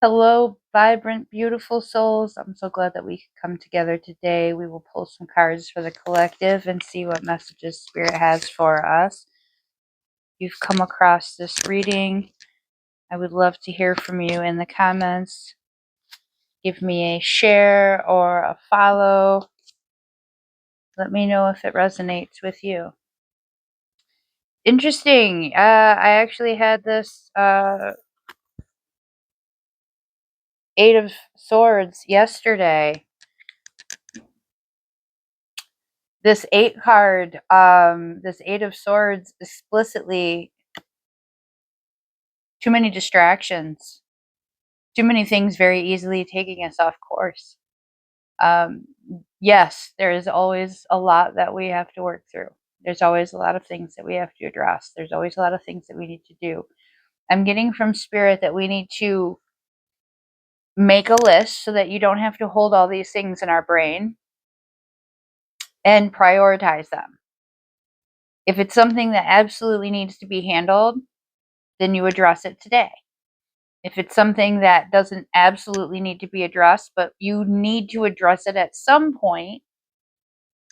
Hello, vibrant, beautiful souls. I'm so glad that we could come together today. We will pull some cards for the collective and see what messages Spirit has for us. If you've come across this reading, I would love to hear from you in the comments. Give me a share or a follow. Let me know if it resonates with you. Interesting. I actually had this Eight of Swords yesterday. This eight card, this Eight of Swords, explicitly too many distractions, too many things very easily taking us off course. Um, yes, there is always a lot that we have to work through. There's always a lot of things that we have to address. There's always a lot of things that we need to do. I'm getting from Spirit that we need to make a list so that you don't have to hold all these things in our brain and prioritize them. If it's something that absolutely needs to be handled, then you address it today. If it's something that doesn't absolutely need to be addressed, but you need to address it at some point,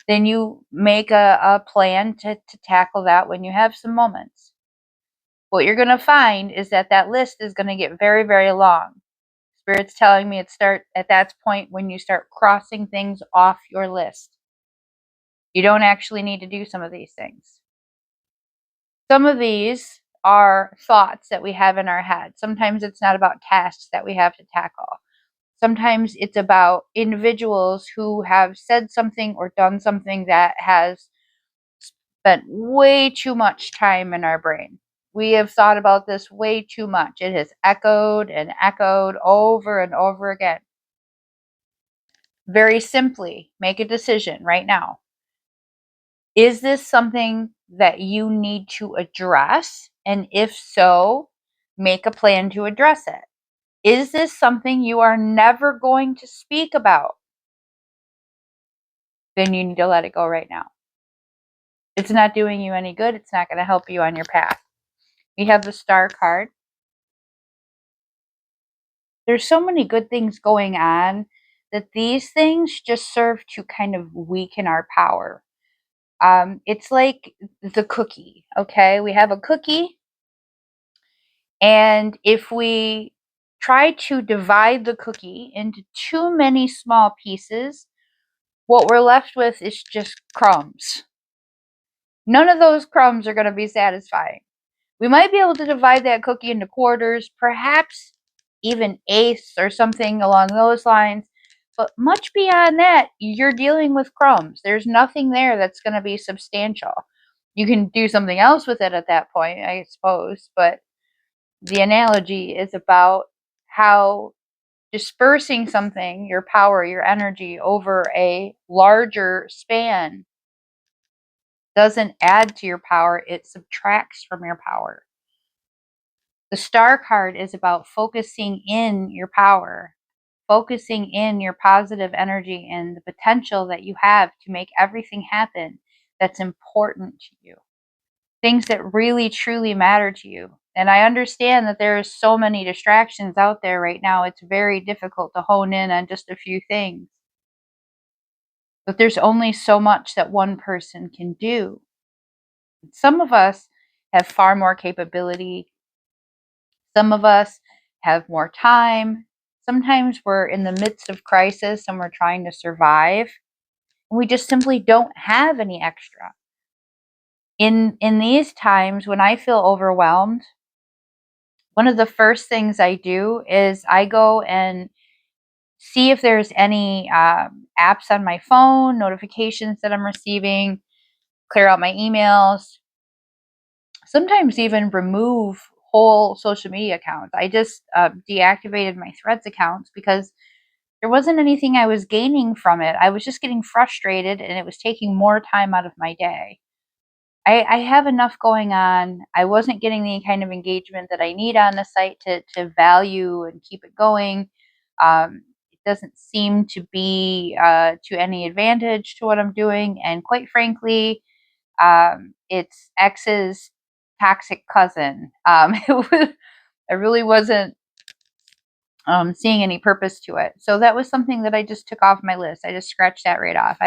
then you make a plan to tackle that when you have some moments. What you're going to find is that that list is going to get very, very long. Spirit's telling me at that point when you start crossing things off your list. You don't actually need to do some of these things. Some of these are thoughts that we have in our head. Sometimes it's not about tasks that we have to tackle. Sometimes it's about individuals who have said something or done something that has spent way too much time in our brain. We have thought about this way too much. It has echoed and echoed over and over again. Very simply, make a decision right now. Is this something that you need to address? And if so, make a plan to address it. Is this something you are never going to speak about? Then you need to let it go right now. It's not doing you any good. It's not going to help you on your path. We have the Star card. There's so many good things going on that these things just serve to kind of weaken our power. It's like the cookie, okay? We have a cookie, and if we try to divide the cookie into too many small pieces, what we're left with is just crumbs. None of those crumbs are going to be satisfying. We might be able to divide that cookie into quarters, perhaps even eighths or something along those lines. But much beyond that, you're dealing with crumbs. There's nothing there that's going to be substantial. You can do something else with it at that point, I suppose. But the analogy is about how dispersing something, your power, your energy, over a larger span doesn't add to your power, it subtracts from your power. The Star card is about focusing in your power, focusing in your positive energy and the potential that you have to make everything happen that's important to you. Things that really truly matter to you. And I understand that there are so many distractions out there right now. It's very difficult to hone in on just a few things. But there's only so much that one person can do. Some of us have far more capability. Some of us have more time. Sometimes we're in the midst of crisis and we're trying to survive. And we just simply don't have any extra. In these times when I feel overwhelmed, one of the first things I do is I go and see if there's any apps on my phone, notifications that I'm receiving, clear out my emails, sometimes even remove whole social media accounts. I just deactivated my Threads accounts because there wasn't anything I was gaining from it. I was just getting frustrated and it was taking more time out of my day. I have enough going on. I wasn't getting the kind of engagement that I need on the site to value and keep it going. It doesn't seem to be to any advantage to what I'm doing. And quite frankly, it's X's toxic cousin. It really wasn't seeing any purpose to it. So that was something that I just took off my list. I just scratched that right off.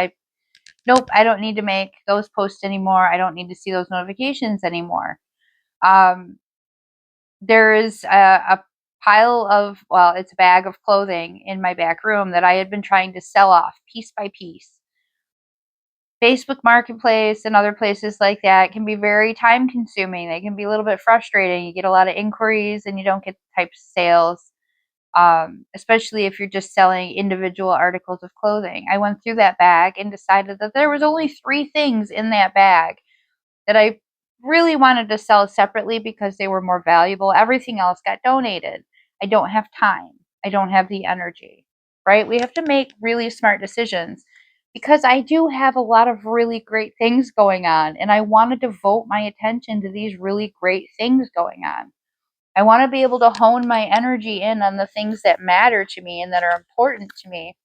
Nope, I don't need to make those posts anymore. I don't need to see those notifications anymore. Um, there is a pile of, well, it's a bag of clothing in my back room that I had been trying to sell off piece by piece. Facebook Marketplace and other places like that can be very time consuming. They can be a little bit frustrating. You get a lot of inquiries and you don't get the types of sales, especially if you're just selling individual articles of clothing. I went through that bag and decided that there was only 3 things in that bag that I really wanted to sell separately because they were more valuable. Everything else got donated. I don't have time. I don't have the energy, right? We have to make really smart decisions because I do have a lot of really great things going on, and I want to devote my attention to these really great things going on. I want to be able to hone my energy in on the things that matter to me and that are important to me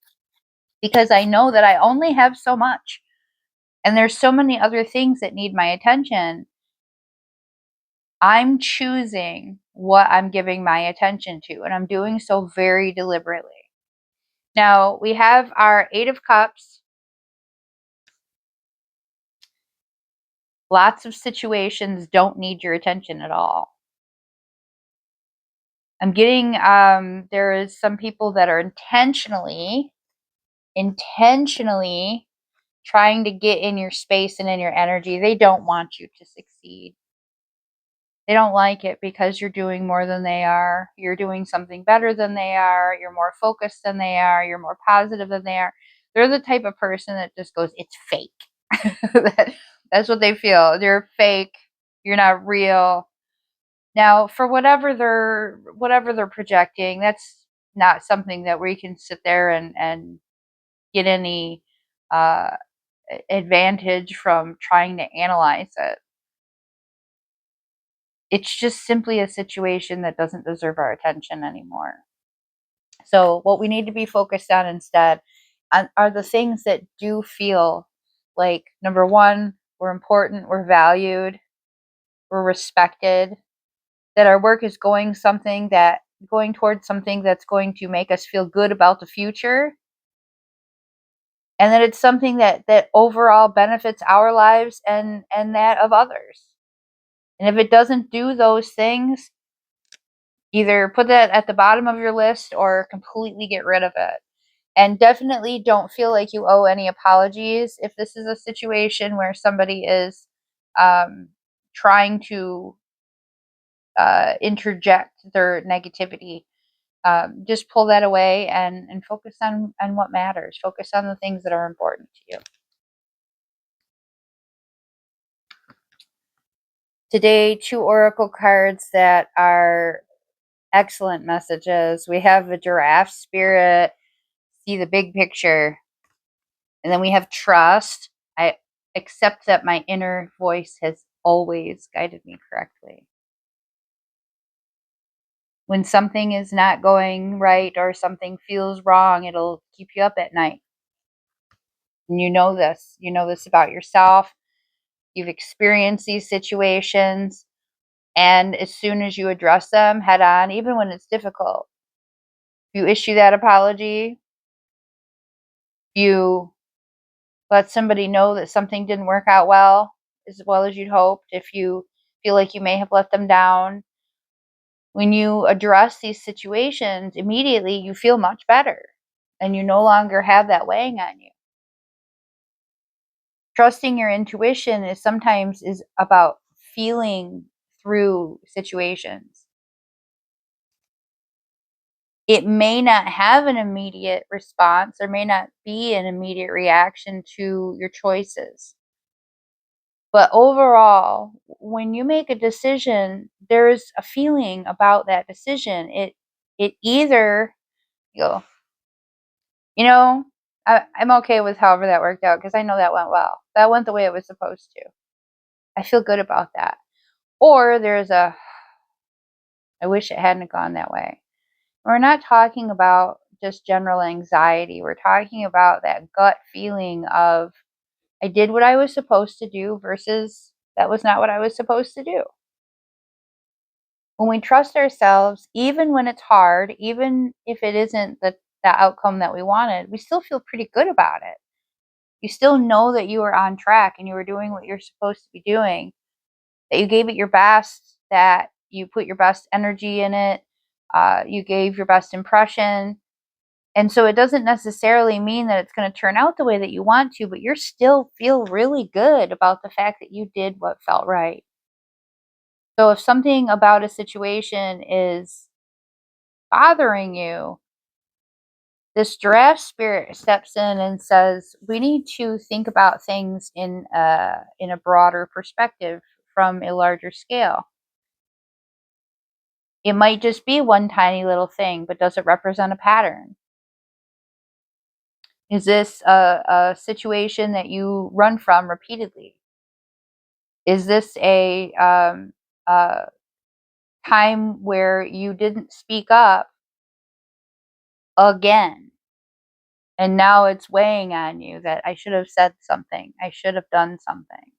because I know that I only have so much. And there's so many other things that need my attention. I'm choosing what I'm giving my attention to, and I'm doing so very deliberately. Now, we have our 8 of Cups. Lots of situations don't need your attention at all. I'm getting, there is some people that are intentionally trying to get in your space and in your energy. They don't want you to succeed. They don't like it because you're doing more than they are. You're doing something better than they are. You're more focused than they are. You're more positive than they are. They're the type of person that just goes, it's fake. That's what they feel. You're fake. You're not real. Now, for whatever they're projecting, that's not something that we can sit there and get any uh, advantage from trying to analyze it. It's just simply a situation that doesn't deserve our attention anymore. So what we need to be focused on instead are the things that do feel like, number one, we're important, we're valued, we're respected, that our work is going towards something that's going to make us feel good about the future, and that it's something that overall benefits our lives and that of others. And if it doesn't do those things, either put that at the bottom of your list or completely get rid of it. And definitely don't feel like you owe any apologies if this is a situation where somebody is um, trying to interject their negativity. Just pull that away and focus on what matters. Focus on the things that are important to you. Today, 2 oracle cards that are excellent messages. We have the Giraffe Spirit, see the big picture. And then we have trust. I accept that my inner voice has always guided me correctly. When something is not going right or something feels wrong, it'll keep you up at night. And you know this. You know this about yourself. You've experienced these situations. And as soon as you address them head on, even when it's difficult, you issue that apology, you let somebody know that something didn't work out well as you'd hoped, if you feel like you may have let them down. When you address these situations, immediately you feel much better and you no longer have that weighing on you. Trusting your intuition is about feeling through situations. It may not have an immediate response, there may not be an immediate reaction to your choices. But overall, when you make a decision, there's a feeling about that decision. It either you go, you know, I'm okay with however that worked out because I know that went well. That went the way it was supposed to. I feel good about that. Or there's I wish it hadn't gone that way. We're not talking about just general anxiety. We're talking about that gut feeling of I did what I was supposed to do versus that was not what I was supposed to do. When we trust ourselves, even when it's hard, even if it isn't the outcome that we wanted, we still feel pretty good about it. You still know that you were on track and you were doing what you're supposed to be doing, that you gave it your best, that you put your best energy in it, you gave your best impression. And so it doesn't necessarily mean that it's going to turn out the way that you want to, but you still feel really good about the fact that you did what felt right. So if something about a situation is bothering you, this giraffe spirit steps in and says, we need to think about things in a broader perspective from a larger scale. It might just be one tiny little thing, but does it represent a pattern? Is this a situation that you run from repeatedly? Is this a time where you didn't speak up again? And now it's weighing on you that I should have said something. I should have done something.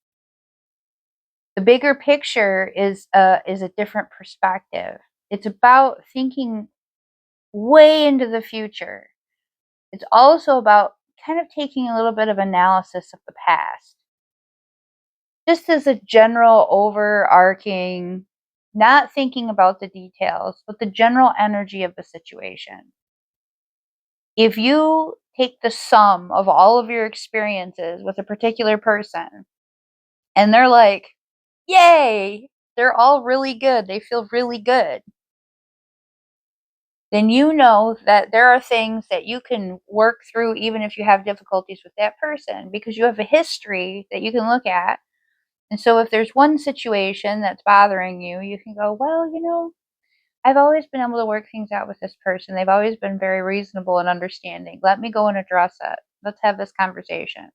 The bigger picture is a different perspective. It's about thinking way into the future. It's also about kind of taking a little bit of analysis of the past. Just as a general overarching, not thinking about the details, but the general energy of the situation. If you take the sum of all of your experiences with a particular person and they're like, yay, they're all really good, they feel really good, then you know that there are things that you can work through even if you have difficulties with that person because you have a history that you can look at. And so if there's one situation that's bothering you, you can go, well, I've always been able to work things out with this person. They've always been very reasonable and understanding. Let me go and address it. Let's have this conversation.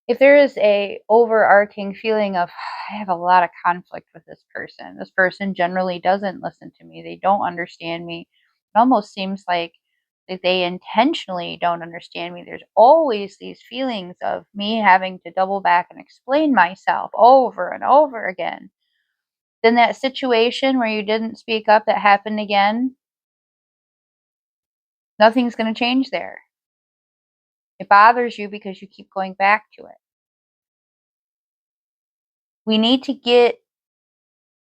If there is a overarching feeling of I have a lot of conflict with this person generally doesn't listen to me, they don't understand me, it almost seems like they intentionally don't understand me. There's always these feelings of me having to double back and explain myself over and over again. Then that situation where you didn't speak up that happened again, nothing's going to change there. It bothers you because you keep going back to it. We need to get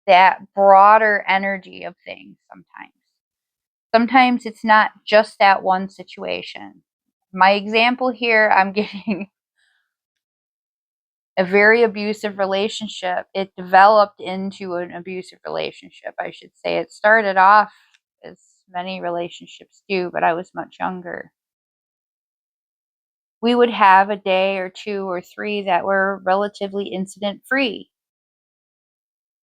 that broader energy of things sometimes. Sometimes it's not just that one situation. My example here, I'm getting a very abusive relationship. It developed into an abusive relationship, I should say. It started off as many relationships do, but I was much younger. We would have a day or two or three that were relatively incident free.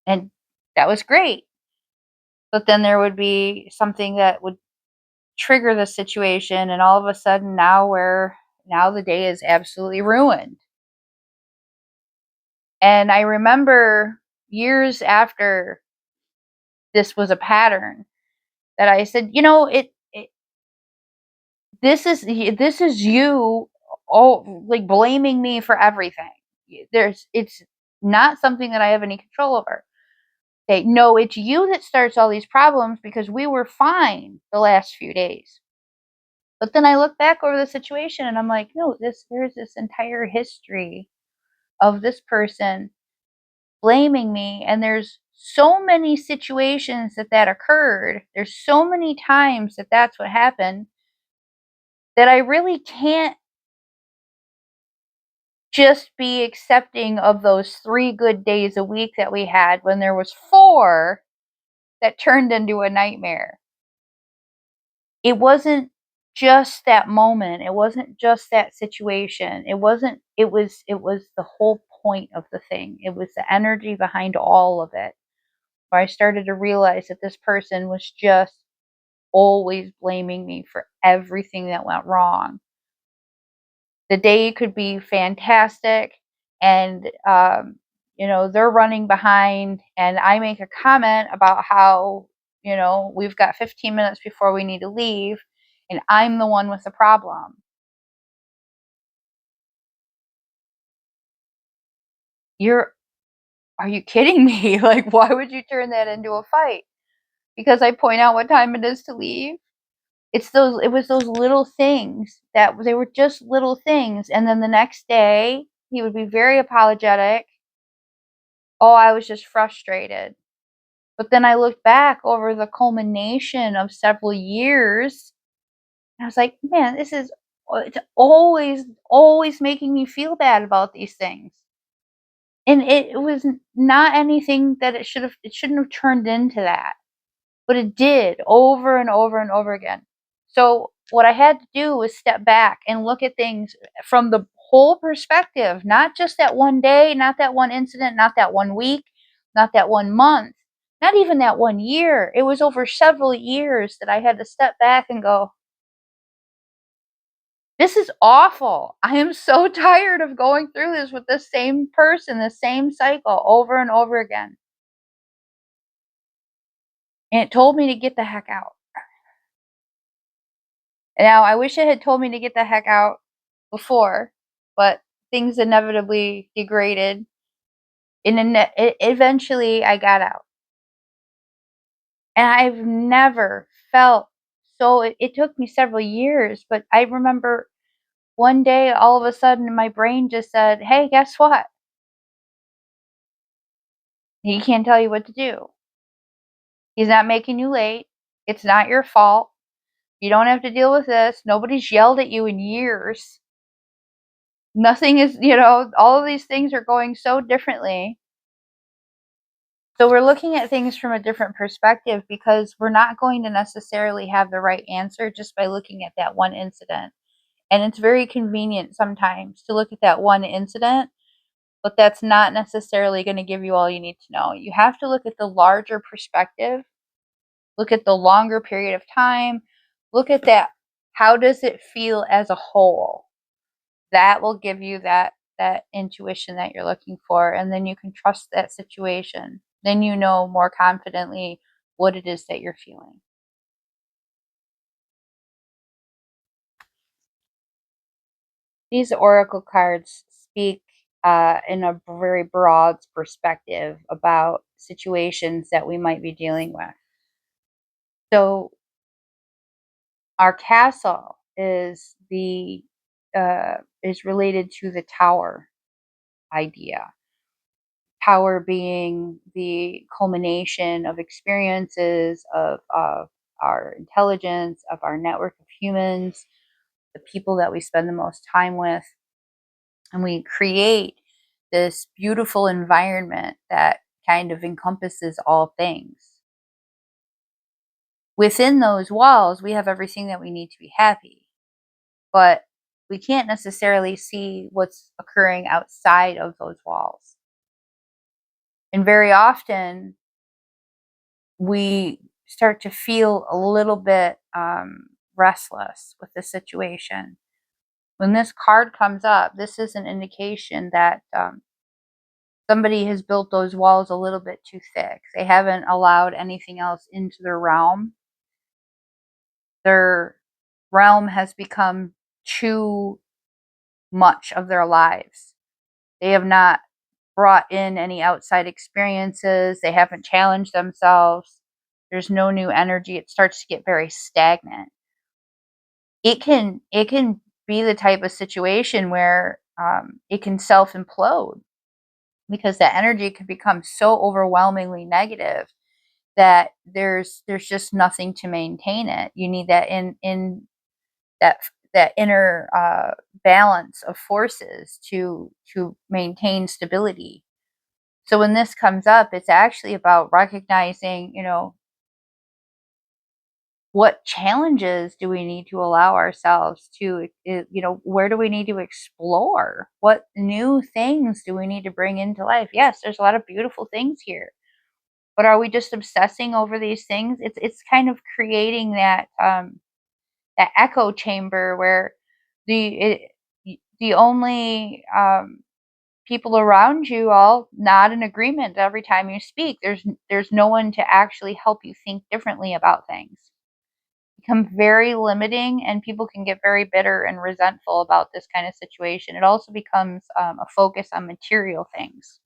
And that was great. But then there would be something that would trigger the situation, and all of a sudden now the day is absolutely ruined. And I remember years after this was a pattern that I said, this is you all like blaming me for everything. It's not something that I have any control over. Okay, no, it's you that starts all these problems because we were fine the last few days. But then I look back over the situation and I'm like, no, there's this entire history of this person blaming me, and there's so many situations that occurred. There's so many times that's what happened that I really can't just be accepting of those 3 good days a week that we had when there was 4 that turned into a nightmare. It wasn't just that moment. It wasn't just that situation. It was the whole point of the thing. It was the energy behind all of it. Where I started to realize that this person was just always blaming me for everything that went wrong. The day could be fantastic and they're running behind and I make a comment about how we've got 15 minutes before we need to leave and I'm the one with the problem. You're are you kidding me? Like, why would you turn that into a fight? Because I point out what time it is to leave. It was those little things that they were just little things. And then the next day, he would be very apologetic. Oh, I was just frustrated. But then I looked back over the culmination of several years, and I was like, man, it's always making me feel bad about these things. And it was not anything that it shouldn't have turned into that. But it did over and over and over again. So what I had to do was step back and look at things from the whole perspective, not just that one day, not that one incident, not that one week, not that one month, not even that one year. It was over several years that I had to step back and go, this is awful. I am so tired of going through this with the same person, the same cycle over and over again. And it told me to get the heck out. Now, I wish it had told me to get the heck out before, but things inevitably degraded. Eventually, I got out. And I've never felt so. It took me several years, but I remember one day, all of a sudden, my brain just said, hey, guess what? He can't tell you what to do. He's not making you late. It's not your fault. You don't have to deal with this. Nobody's yelled at you in years. Nothing is, all of these things are going so differently. So we're looking at things from a different perspective because we're not going to necessarily have the right answer just by looking at that one incident. And it's very convenient sometimes to look at that one incident, but that's not necessarily going to give you all you need to know. You have to look at the larger perspective, look at the longer period of time, look at that. How does it feel as a whole? That will give you that intuition that you're looking for, and then you can trust that situation. Then you know more confidently what it is that you're feeling. These oracle cards speak in a very broad perspective about situations that we might be dealing with. So our castle is related to the tower idea. Power being the culmination of experiences of our intelligence, of our network of humans, the people that we spend the most time with. And we create this beautiful environment that kind of encompasses all things. Within those walls, we have everything that we need to be happy, but we can't necessarily see what's occurring outside of those walls. And very often, we start to feel a little bit restless with the situation. When this card comes up, this is an indication that somebody has built those walls a little bit too thick. They haven't allowed anything else into their realm. Their realm has become too much of their lives. They have not brought in any outside experiences. They haven't challenged themselves. There's no new energy. It starts to get very stagnant. It can be the type of situation where it can self implode because that energy can become so overwhelmingly negative that there's just nothing to maintain it. You need that in that that inner balance of forces to maintain stability. So when this comes up, it's actually about recognizing, what challenges do we need to allow ourselves to, where do we need to explore? What new things do we need to bring into life? Yes, there's a lot of beautiful things here, but are we just obsessing over these things? It's kind of creating that echo chamber where the only people around you all nod in agreement every time you speak. There's no one to actually help you think differently about things. Become very limiting, and people can get very bitter and resentful about this kind of situation. It also becomes a focus on material things.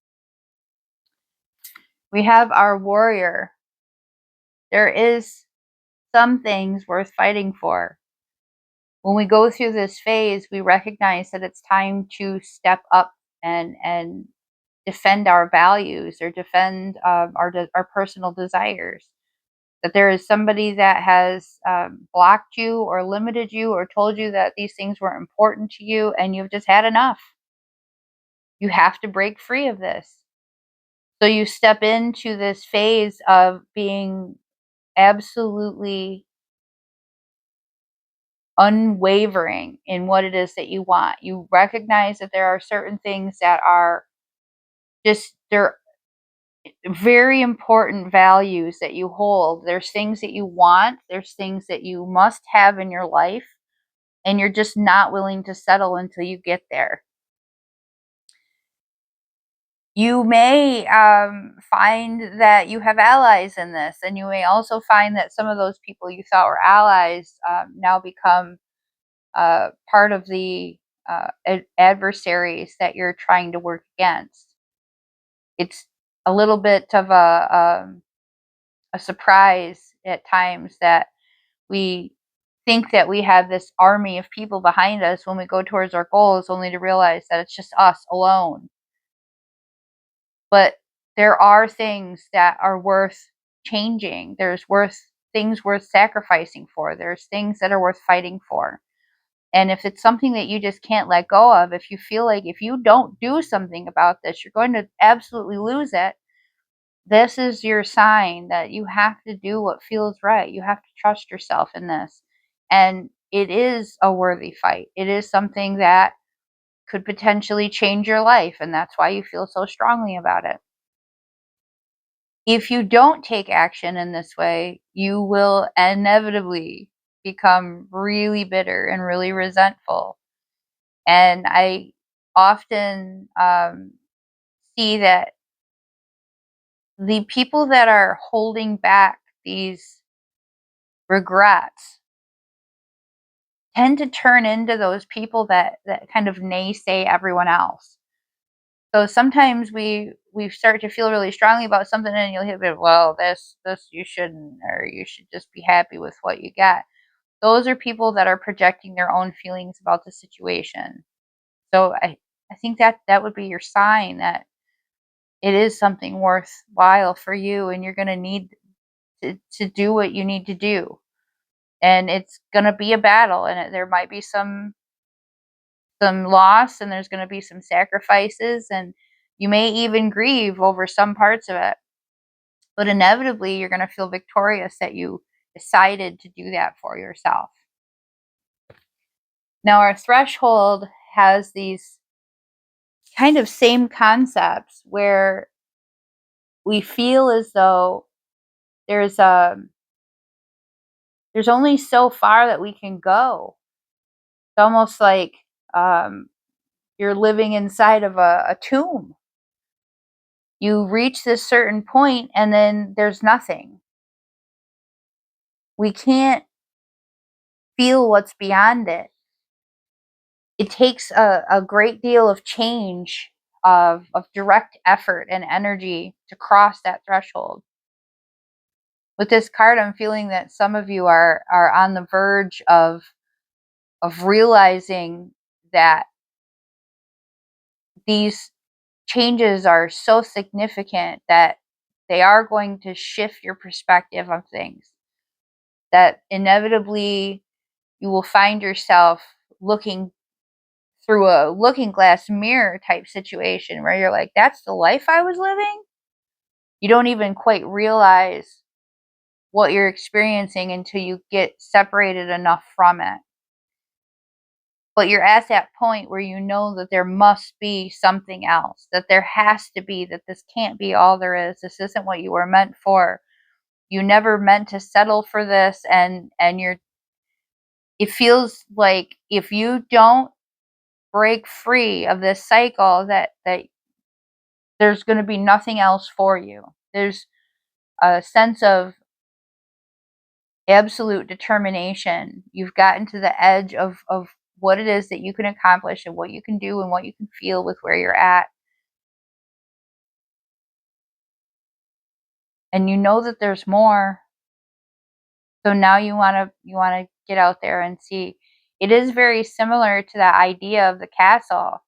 We have our warrior. There is some things worth fighting for. When we go through this phase, we recognize that it's time to step up and defend our values or defend our personal desires. That there is somebody that has blocked you or limited you or told you that these things weren't important to you and you've just had enough. You have to break free of this. So you step into this phase of being absolutely unwavering in what it is that you want. You recognize that there are certain things that are just, they're very important values that you hold. There's things that you want, there's things that you must have in your life, and you're just not willing to settle until you get there. You may find that you have allies in this, and you may also find that some of those people you thought were allies now become part of the adversaries that you're trying to work against. It's a little bit of a surprise at times that we think that we have this army of people behind us when we go towards our goals, only to realize that it's just us alone. But there are things that are worth changing. There's things worth sacrificing for. There's things that are worth fighting for. And if it's something that you just can't let go of, if you feel like if you don't do something about this, you're going to absolutely lose it, this is your sign that you have to do what feels right. You have to trust yourself in this. And it is a worthy fight. It is something that could potentially change your life. And that's why you feel so strongly about it. If you don't take action in this way, you will inevitably become really bitter and really resentful. And I often see that the people that are holding back these regrets tend to turn into those people that kind of naysay everyone else. So sometimes we start to feel really strongly about something, and you'll hear, well, this you shouldn't, or you should just be happy with what you get. Those are people that are projecting their own feelings about the situation. So I think that that would be your sign that it is something worthwhile for you, and you're going to need to do what you need to do. And it's going to be a battle, and there might be some loss, and there's going to be some sacrifices, and you may even grieve over some parts of it. But inevitably, you're going to feel victorious that you decided to do that for yourself. Now, our threshold has these kind of same concepts where we feel as though there's only so far that we can go. It's almost like um, you're living inside of a tomb. You reach this certain point and then there's nothing. We can't feel what's beyond it. It takes a great deal of change, of direct effort and energy to cross that threshold. With this card, I'm feeling that some of you are on the verge of realizing that these changes are so significant that they are going to shift your perspective of things. That inevitably you will find yourself looking through a looking glass mirror type situation where you're like, that's the life I was living? You don't even quite realize what you're experiencing until you get separated enough from it. But you're at that point where you know that there must be something else, that there has to be, that this can't be all there is. This isn't what you were meant for. You never meant to settle for this, and it feels like if you don't break free of this cycle, that there's going to be nothing else for you. There's a sense of absolute determination. You've gotten to the edge of what it is that you can accomplish and what you can do and what you can feel with where you're at. and you know that there's more. So now you want to get out there and see. It is very similar to that idea of the castle,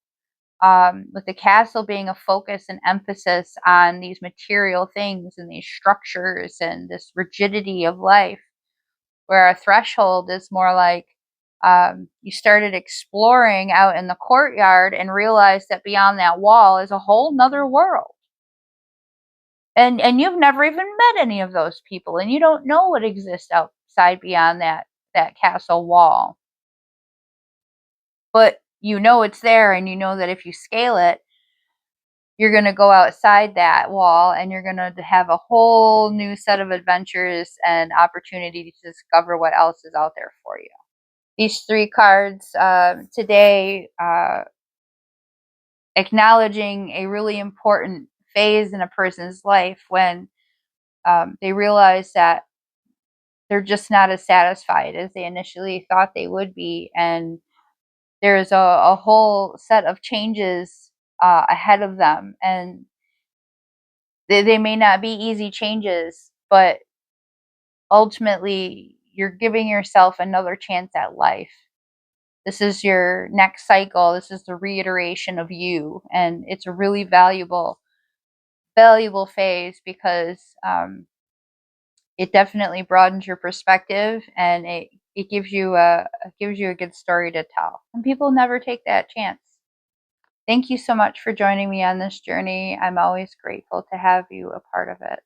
with the castle being a focus and emphasis on these material things and these structures and this rigidity of life, where a threshold is more like, you started exploring out in the courtyard and realized that beyond that wall is a whole nother world. And you've never even met any of those people, and you don't know what exists outside beyond that castle wall. But you know it's there, and you know that if you scale it, you're going to go outside that wall and you're going to have a whole new set of adventures and opportunity to discover what else is out there for you. These three cards today, acknowledging a really important phase in a person's life when they realize that they're just not as satisfied as they initially thought they would be. And there's a whole set of changes ahead of them. And they may not be easy changes, but ultimately, you're giving yourself another chance at life. This is your next cycle. This is the reiteration of you. And it's a really valuable phase because it definitely broadens your perspective, and it gives you a good story to tell. And people never take that chance. Thank you so much for joining me on this journey. I'm always grateful to have you a part of it.